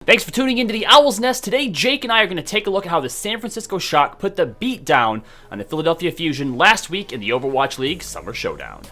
Thanks for tuning into the Owl's Nest. Today, Jake and I are going to take a look at how the San Francisco Shock put the beat down on the Philadelphia Fusion last week in the Overwatch League Summer Showdown.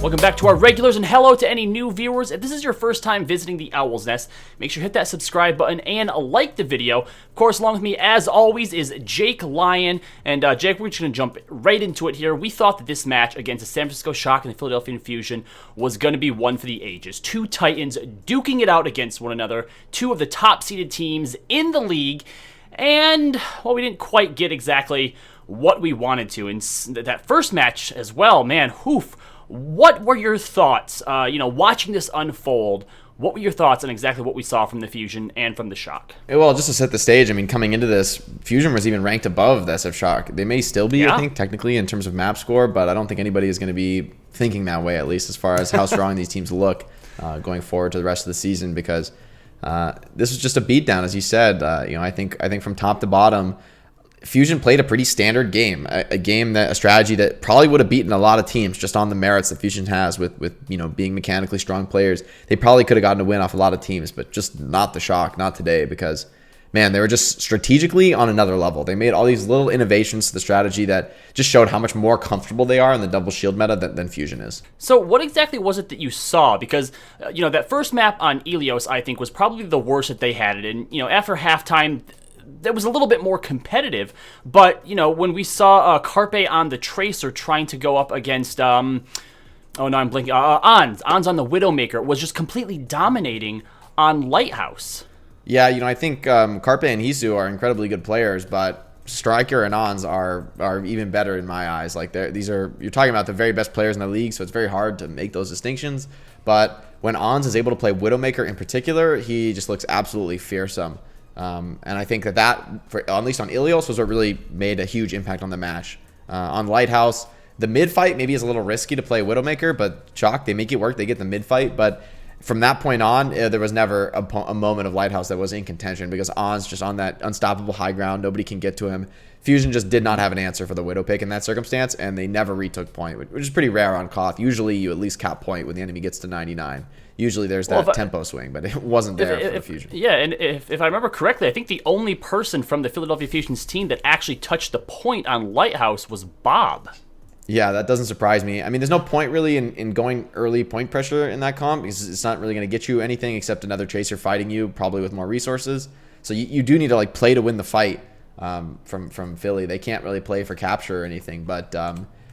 Welcome back to our regulars, and hello to any new viewers. If this is your first time visiting the Owl's Nest, make sure you hit that subscribe button and like the video. Of course, along with me, as always, is Jake Lyon. And Jake, we're just going to jump right into it here. We thought that this match against the San Francisco Shock and the Philadelphia Fusion was going to be one for the ages. Two Titans duking it out against one another, two of the top-seeded teams in the league. And, well, we didn't quite get exactly what we wanted to. And that first match as well, man, oof. What were your thoughts, watching this unfold? What were your thoughts on exactly what we saw from the Fusion and from the Shock? Well, just to set the stage, I mean, coming into this, Fusion was even ranked above the SF Shock. They may still be, I think, technically in terms of map score, but I don't think anybody is going to be thinking that way, at least as far as how strong these teams look going forward to the rest of the season, because this was just a beatdown, as you said. I think from top to bottom, Fusion played a pretty standard game, a strategy that probably would have beaten a lot of teams just on the merits that Fusion has with being mechanically strong players. They probably could have gotten a win off a lot of teams, but just not the Shock, not today, because, man, they were just strategically on another level. They made all these little innovations to the strategy that just showed how much more comfortable they are in the double shield meta than Fusion is. So what exactly was it that you saw? Because, that first map on Ilios, I think, was probably the worst that they had it. And, after halftime, that was a little bit more competitive, but when we saw Carpe on the Tracer trying to go up against Ons on the Widowmaker, was just completely dominating on Lighthouse. Yeah, I think Carpe and Hisu are incredibly good players, but Striker and Ons are even better in my eyes. Like you're talking about the very best players in the league, so it's very hard to make those distinctions. But when Ons is able to play Widowmaker in particular, he just looks absolutely fearsome. And I think that for, at least on Ilios, was what really made a huge impact on the match. On Lighthouse, the mid fight maybe is a little risky to play Widowmaker, but Shock, they make it work. They get the mid fight, but from that point on, there was never a moment of Lighthouse that was in contention, because On's just on that unstoppable high ground. Nobody can get to him. Fusion just did not have an answer for the Widow pick in that circumstance, and they never retook point, which is pretty rare on Koth. Usually you at least cap point when the enemy gets to 99. Usually there's that tempo swing, but it wasn't there for the Fusion. Yeah, and if I remember correctly, I think the only person from the Philadelphia Fusion's team that actually touched the point on Lighthouse was Bob. Yeah, that doesn't surprise me. I mean, there's no point really in going early point pressure in that comp, because it's not really going to get you anything except another Tracer fighting you, probably with more resources. So you do need to play to win the fight from Philly. They can't really play for capture or anything, but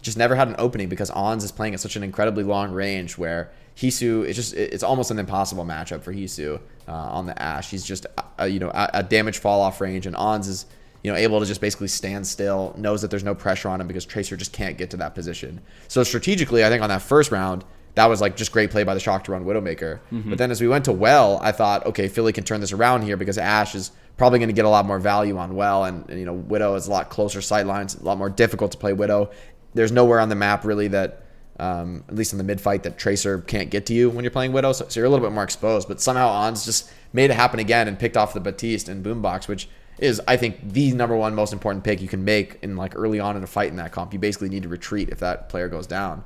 just never had an opening, because Ons is playing at such an incredibly long range where Hisu, it's almost an impossible matchup for Hisu on the Ashe. He's just a damage fall off range, and Ons is able to just basically stand still, knows that there's no pressure on him because Tracer just can't get to that position. So strategically, I think on that first round, that was just great play by the Shock to run Widowmaker. Mm-hmm. But then as we went to Well, I thought, okay, Philly can turn this around here, because Ashe is probably going to get a lot more value on Well, and Widow is a lot closer sight lines, a lot more difficult to play Widow. There's nowhere on the map really that, at least in the mid fight, that Tracer can't get to you when you're playing Widow, so you're a little bit more exposed. But somehow Ons just made it happen again and picked off the Batiste and Boombox, which is, I think, the number one most important pick you can make in early on in a fight in that comp. You basically need to retreat if that player goes down,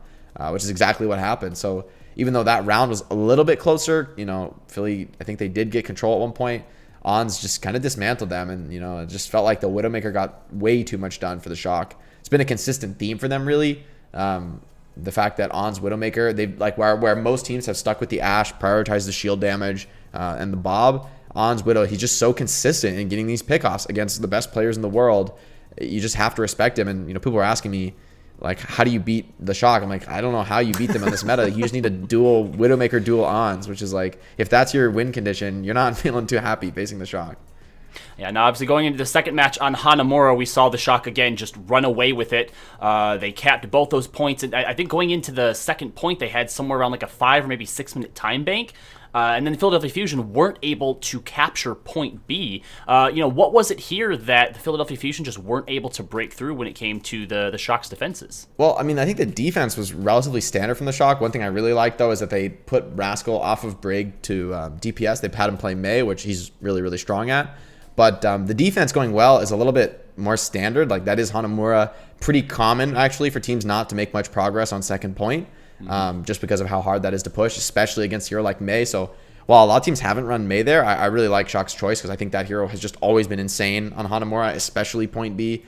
which is exactly what happened. So even though that round was a little bit closer, Philly, I think they did get control at one point. Ons just kind of dismantled them, and it just felt like the Widowmaker got way too much done for the Shock. It's been a consistent theme for them, really. The fact that Ons Widowmaker, they've where most teams have stuck with the Ashe, prioritized the shield damage and the Bob. Ons Widow, he's just so consistent in getting these pickoffs against the best players in the world. You just have to respect him. And people are asking me, how do you beat the Shock? I'm like, I don't know how you beat them on this meta. You just need a dual Widowmaker, dual Ons, which is if that's your win condition, you're not feeling too happy facing the Shock. Yeah, now obviously going into the second match on Hanzomora, we saw the Shock again just run away with it. They capped both those points, and I think going into the second point, they had somewhere around a 5 or maybe 6 minute time bank. And then the Philadelphia Fusion weren't able to capture point B. What was it here that the Philadelphia Fusion just weren't able to break through when it came to the Shock's defenses? Well, I mean, I think the defense was relatively standard from the Shock. One thing I really liked, though, is that they put Rascal off of Brig to DPS. They had him play Mei, which he's really, really strong at. But the defense going Well is a little bit more standard. That is Hanzomora, pretty common, actually, for teams not to make much progress on second point. just because of how hard that is to push, especially against a hero like Mei. So while a lot of teams haven't run Mei there, I really like Shock's choice because I think that hero has just always been insane on Hanzomora, especially point B.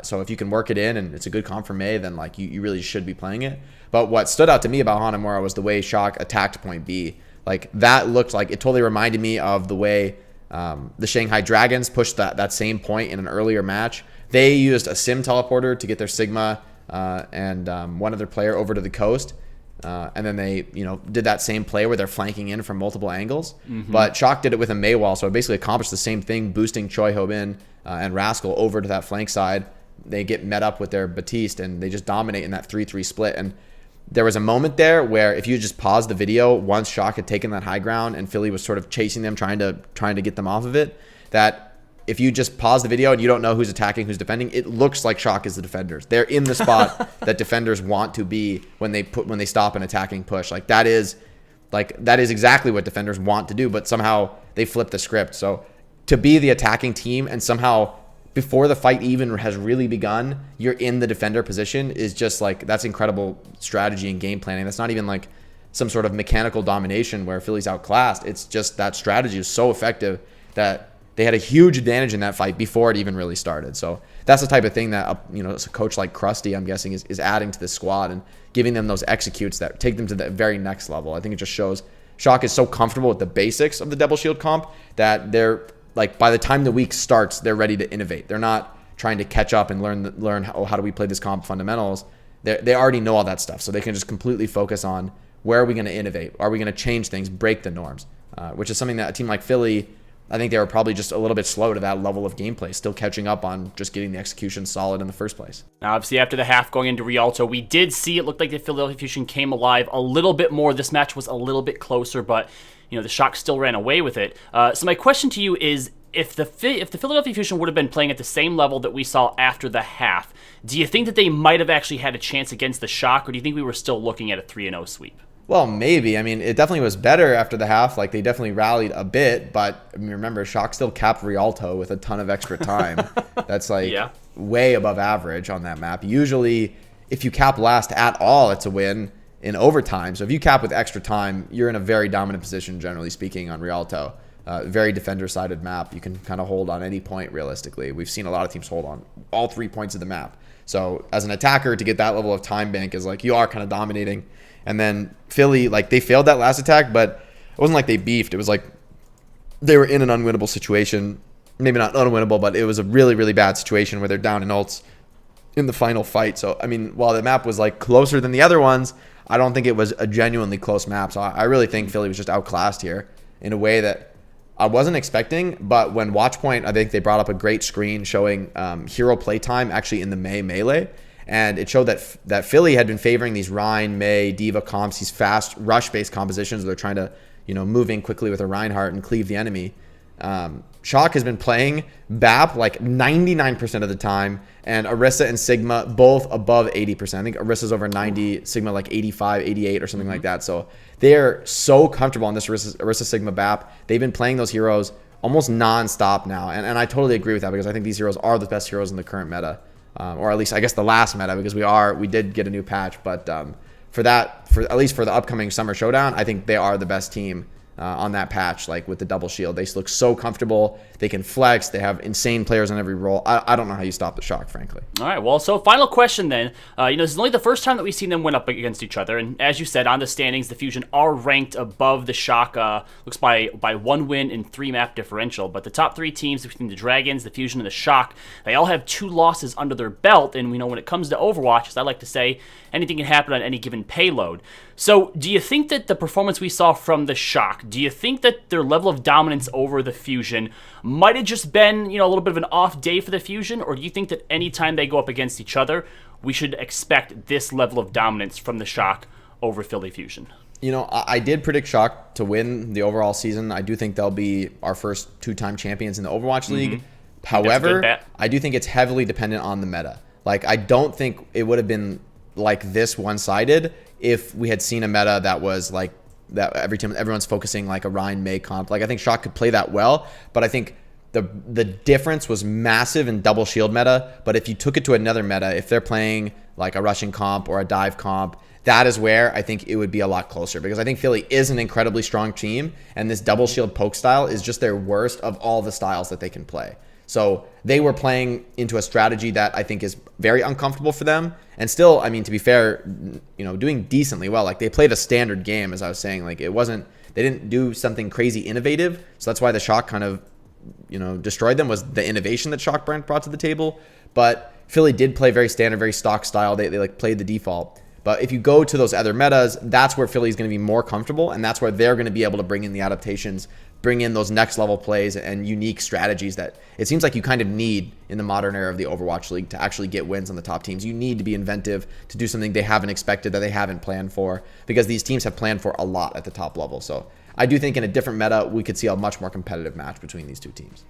So if you can work it in and it's a good comp for Mei, then like you really should be playing it. But what stood out to me about Hanzomora was the way Shock attacked point B. Like that looked like it totally reminded me of the way the Shanghai Dragons pushed that same point in an earlier match. They used a sim teleporter to get their Sigma and one other player over to the coast. And then they, did that same play where they're flanking in from multiple angles. But Shock did it with a Mei wall, so it basically accomplished the same thing, boosting Choi Ho-bin and Rascal over to that flank side. They get met up with their Batiste, and they just dominate in that 3-3 split. And there was a moment there where if you just paused the video, once Shock had taken that high ground and Philly was sort of chasing them, trying to get them off of it, that if you just pause the video and you don't know who's attacking, who's defending, it looks like Shock is the defenders. They're in the spot that defenders want to be when they stop an attacking push. That is exactly what defenders want to do, but somehow they flip the script. So to be the attacking team and somehow before the fight even has really begun, you're in the defender position is just that's incredible strategy and game planning. That's not even like some sort of mechanical domination where Philly's outclassed. It's just that strategy is so effective that they had a huge advantage in that fight before it even really started. So that's the type of thing that a coach like Krusty, I'm guessing, is adding to this squad and giving them those executes that take them to the very next level. I think it just shows Shock is so comfortable with the basics of the double shield comp that they're by the time the week starts, they're ready to innovate. They're not trying to catch up and learn how do we play this comp fundamentals. They already know all that stuff, so they can just completely focus on where are we going to innovate? Are we going to change things, break the norms? Which is something that a team like Philly, I think they were probably just a little bit slow to that level of gameplay, still catching up on just getting the execution solid in the first place. Now, obviously, after the half going into Rialto, we did see it looked like the Philadelphia Fusion came alive a little bit more. This match was a little bit closer, but the Shock still ran away with it. So my question to you is, if the Philadelphia Fusion would have been playing at the same level that we saw after the half, do you think that they might have actually had a chance against the Shock, or do you think we were still looking at a 3-0 sweep? Well, maybe. I mean, it definitely was better after the half. They definitely rallied a bit, but remember, Shock still capped Rialto with a ton of extra time. That's way above average on that map. Usually, if you cap last at all, it's a win in overtime. So if you cap with extra time, you're in a very dominant position, generally speaking, on Rialto. Very defender-sided map. You can kind of hold on any point, realistically. We've seen a lot of teams hold on all 3 points of the map. So as an attacker, to get that level of time bank is you are kind of dominating. And then Philly, they failed that last attack, but it wasn't like they beefed. It was they were in an unwinnable situation. Maybe not unwinnable, but it was a really, really bad situation where they're down in ults in the final fight. So, I mean, while the map was closer than the other ones, I don't think it was a genuinely close map. So I really think Philly was just outclassed here in a way that I wasn't expecting. But when Watchpoint, I think they brought up a great screen showing hero playtime actually in the Mei melee. And it showed that Philly had been favoring these Rhine, Mei, Diva comps, these fast rush-based compositions where they're trying to, move in quickly with a Reinhardt and cleave the enemy. Shock has been playing BAP 99% of the time, and Orisa and Sigma both above 80%. I think Orisa's over 90, Sigma 85, 88 or something like that. So they're so comfortable on this Orisa Sigma BAP. They've been playing those heroes almost non-stop now, and I totally agree with that because I think these heroes are the best heroes in the current meta. Or at least I guess the last meta, because we did get a new patch, but for at least for the upcoming summer showdown, I think they are the best team on that patch, with the double shield. They look so comfortable. They can flex. They have insane players on every role. I don't know how you stop the Shock, frankly. All right, well, so final question then. This is only the first time that we've seen them win up against each other, and as you said, on the standings, the Fusion are ranked above the Shock, looks by 1 win and 3 map differential, but the top 3 teams between the Dragons, the Fusion, and the Shock, they all have 2 losses under their belt, and we know when it comes to Overwatch, as I like to say, anything can happen on any given payload. So do you think that the performance we saw from the Shock, do you think that their level of dominance over the Fusion might have just been, a little bit of an off day for the Fusion, or do you think that anytime they go up against each other, we should expect this level of dominance from the Shock over Philly Fusion? I did predict Shock to win the overall season. I do think they'll be our first 2-time champions in the Overwatch League. However, I do think it's heavily dependent on the meta. I don't think it would have been this one-sided if we had seen a meta that was that everyone's focusing a Rhine Mei comp. I think Shock could play that well, but I think the difference was massive in double shield meta. But if you took it to another meta, if they're playing a Russian comp or a dive comp, that is where I think it would be a lot closer, because I think Philly is an incredibly strong team, and this double shield poke style is just their worst of all the styles that they can play. So they were playing into a strategy that I think is very uncomfortable for them, and still, I mean, to be fair, doing decently well. Like, they played a standard game, as I was saying. Like, they didn't do something crazy innovative, so that's why the Shock kind of destroyed them, was the innovation that Shock Brand brought to the table. But Philly did play very standard, very stock style. They like played the default. But if you go to those other metas, that's where Philly's going to be more comfortable, and that's where they're going to be able to bring in the adaptations, bring in those next level plays and unique strategies that it seems like you kind of need in the modern era of the Overwatch League to actually get wins on the top teams. You need to be inventive, to do something they haven't expected, that they haven't planned for, because these teams have planned for a lot at the top level. So I do think in a different meta, we could see a much more competitive match between these two teams.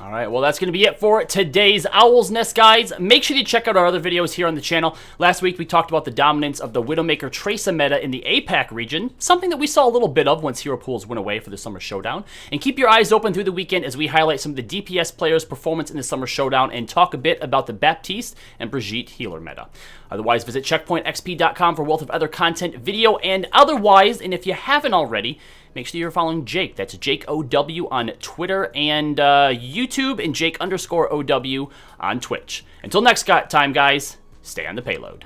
All right, well, that's going to be it for today's Owl's Nest, guys. Make sure you check out our other videos here on the channel. Last week, we talked about the dominance of the Widowmaker Tracer meta in the APAC region, something that we saw a little bit of once hero pools went away for the Summer Showdown. And keep your eyes open through the weekend as we highlight some of the DPS players' performance in the Summer Showdown and talk a bit about the Baptiste and Brigitte healer meta. Otherwise, visit CheckpointXP.com for a wealth of other content, video, and otherwise. And if you haven't already, make sure you're following Jake. That's Jake OW on Twitter and YouTube, and Jake_OW on Twitch. Until next time, guys, stay on the payload.